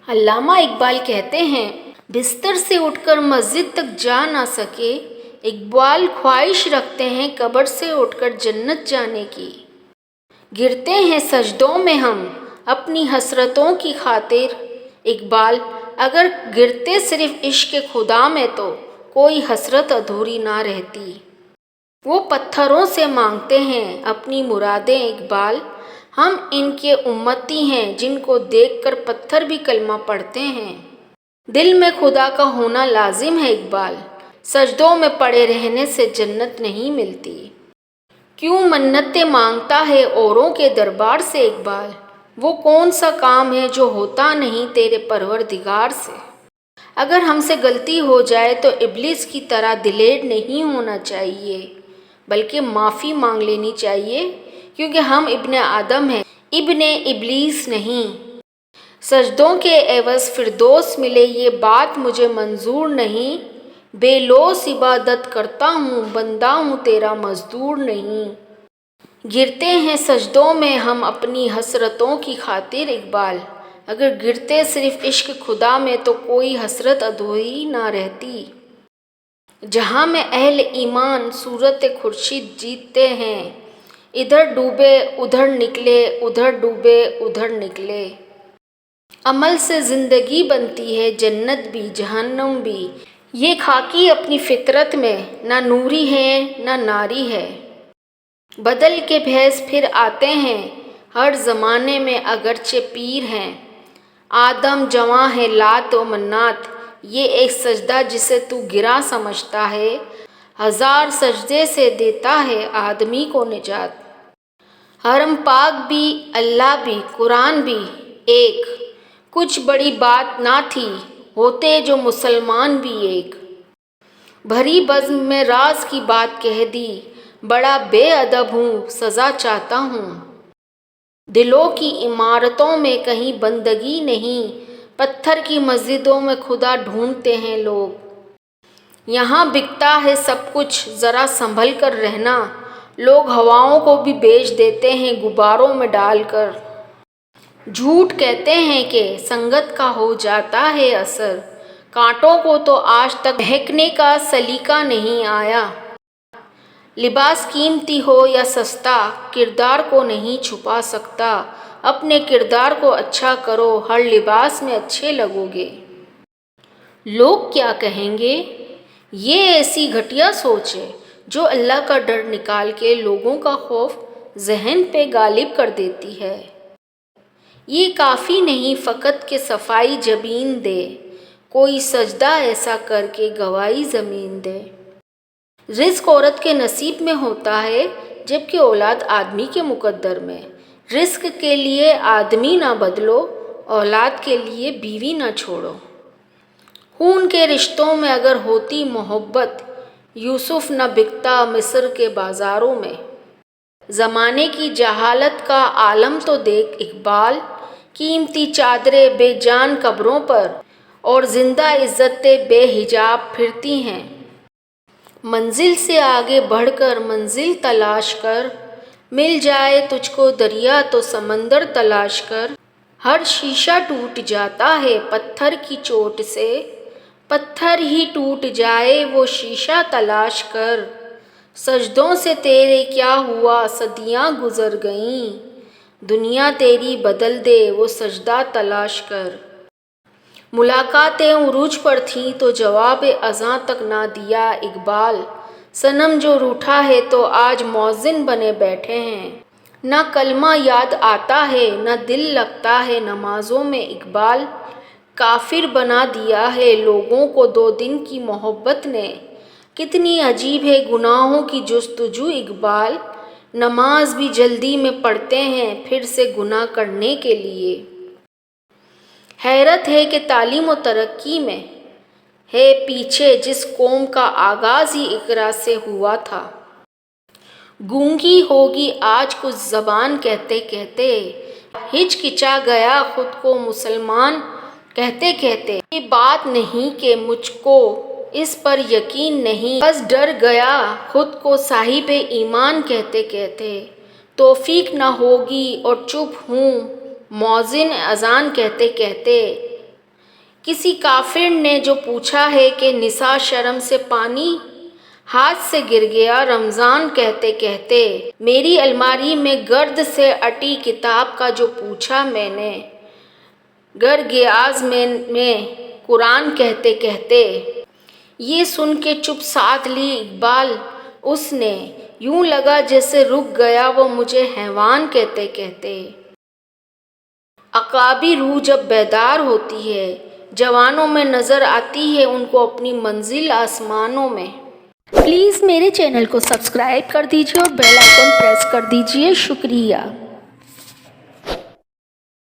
علامہ اقبال کہتے ہیں، بستر سے اٹھ کر مسجد تک جا نہ سکے اقبال خواہش رکھتے ہیں قبر سے اٹھ کر جنت جانے کی۔ گرتے ہیں سجدوں میں ہم اپنی حسرتوں کی خاطر اقبال اگر گرتے صرف عشق خدا میں تو کوئی حسرت ادھوری نہ رہتی۔ وہ پتھروں سے مانگتے ہیں اپنی مرادیں اقبال، ہم ان کے امتی ہیں جن کو دیکھ کر پتھر بھی کلمہ پڑھتے ہیں۔ دل میں خدا کا ہونا لازم ہے اقبال، سجدوں میں پڑے رہنے سے جنت نہیں ملتی۔ کیوں منتیں مانگتا ہے اوروں کے دربار سے اقبال، وہ کون سا کام ہے جو ہوتا نہیں تیرے پروردگار سے۔ اگر ہم سے غلطی ہو جائے تو ابلیس کی طرح دلیر نہیں ہونا چاہیے، بلکہ معافی مانگ لینی چاہیے، کیونکہ ہم ابن آدم ہیں، ابن ابلیس نہیں۔ سجدوں کے عوض فردوس ملے یہ بات مجھے منظور نہیں، بے لوث عبادت کرتا ہوں بندہ ہوں تیرا مزدور نہیں۔ گرتے ہیں سجدوں میں ہم اپنی حسرتوں کی خاطر اقبال، اگر گرتے صرف عشق خدا میں تو کوئی حسرت ادھوری نہ رہتی۔ جہاں میں اہل ایمان صورت خورشید جیتتے ہیں، ادھر ڈوبے ادھر نکلے ادھر ڈوبے ادھر نکلے۔ عمل سے زندگی بنتی ہے جنت بھی جہنم بھی، یہ خاکی اپنی فطرت میں نہ نوری ہے نہ ناری ہے۔ بدل کے بھیس پھر آتے ہیں ہر زمانے میں اگرچہ پیر ہیں، آدم جواں ہے لات و منات، یہ ایک سجدہ جسے تو گرا سمجھتا ہے، ہزار سجدے سے دیتا ہے آدمی کو نجات۔ حرم پاک بھی اللہ بھی قرآن بھی ایک، کچھ بڑی بات نہ تھی ہوتے جو مسلمان بھی ایک۔ بھری بزم میں راز کی بات کہہ دی، بڑا بے ادب ہوں سزا چاہتا ہوں۔ دلوں کی عمارتوں میں کہیں بندگی نہیں، پتھر کی مسجدوں میں خدا ڈھونڈتے ہیں لوگ۔ یہاں بکتا ہے سب کچھ ذرا سنبھل کر رہنا، لوگ ہواؤں کو بھی بیچ دیتے ہیں غباروں میں ڈال کر۔ جھوٹ کہتے ہیں کہ سنگت کا ہو جاتا ہے اثر، کانٹوں کو تو آج تک مہکنے کا سلیقہ نہیں آیا۔ لباس قیمتی ہو یا سستا کردار کو نہیں چھپا سکتا، اپنے کردار کو اچھا کرو ہر لباس میں اچھے لگو گے۔ لوگ کیا کہیں گے، یہ ایسی گھٹیا سوچ ہے جو اللہ کا ڈر نکال کے لوگوں کا خوف ذہن پہ غالب کر دیتی ہے۔ یہ کافی نہیں فقط کہ صفائی جبین دے، کوئی سجدہ ایسا کر کے گواہی زمین دے۔ رزق عورت کے نصیب میں ہوتا ہے جبکہ اولاد آدمی کے مقدر میں۔ رزق کے لیے آدمی نہ بدلو، اولاد کے لیے بیوی نہ چھوڑو۔ خون کے رشتوں میں اگر ہوتی محبت، یوسف نہ بکتا مصر کے بازاروں میں۔ زمانے کی جہالت کا عالم تو دیکھ اقبال، قیمتی چادریں بے جان قبروں پر اور زندہ عزتیں بے حجاب پھرتی ہیں۔ منزل سے آگے بڑھ کر منزل تلاش کر، مل جائے تجھ کو دریا تو سمندر تلاش کر۔ ہر شیشہ ٹوٹ جاتا ہے پتھر کی چوٹ سے، پتھر ہی ٹوٹ جائے وہ شیشہ تلاش کر۔ سجدوں سے تیرے کیا ہوا صدیاں گزر گئیں، دنیا تیری بدل دے وہ سجدہ تلاش کر۔ ملاقاتیں عروج پر تھیں تو جواب اذاں تک نہ دیا اقبال، صنم جو روٹھا ہے تو آج مؤذن بنے بیٹھے ہیں۔ نہ کلمہ یاد آتا ہے نہ دل لگتا ہے نمازوں میں اقبال، کافر بنا دیا ہے لوگوں کو 2 دن کی محبت نے۔ کتنی عجیب ہے گناہوں کی جستجو اقبال، نماز بھی جلدی میں پڑھتے ہیں پھر سے گناہ کرنے کے لیے۔ حیرت ہے کہ تعلیم و ترقی میں ہے پیچھے جس قوم کا آغاز ہی اقرا سے ہوا تھا۔ گونگی ہوگی آج کچھ زبان کہتے کہتے، ہچکچا گیا خود کو مسلمان کہتے کہتے۔ یہ بات نہیں کہ مجھ کو اس پر یقین نہیں، بس ڈر گیا خود کو صاحب ایمان کہتے کہتے۔ توفیق نہ ہوگی اور چپ ہوں مؤذن اذان کہتے کہتے، کسی کافر نے جو پوچھا ہے کہ نساء شرم سے پانی ہاتھ سے گر گیا رمضان کہتے کہتے، میری الماری میں گرد سے اٹی کتاب کا جو پوچھا میں نے، گر گیاز میں قرآن کہتے کہتے۔ یہ سن کے چپ سادھ لی اقبال اس نے، یوں لگا جیسے رک گیا وہ مجھے حیوان کہتے کہتے۔ عقابی روح جب بیدار ہوتی ہے، جوانوں میں نظر آتی ہے ان کو اپنی منزل آسمانوں میں۔ پلیز میرے چینل کو سبسکرائب کر دیجیے اور بیل آئیکن پریس کر دیجیے۔ شکریہ۔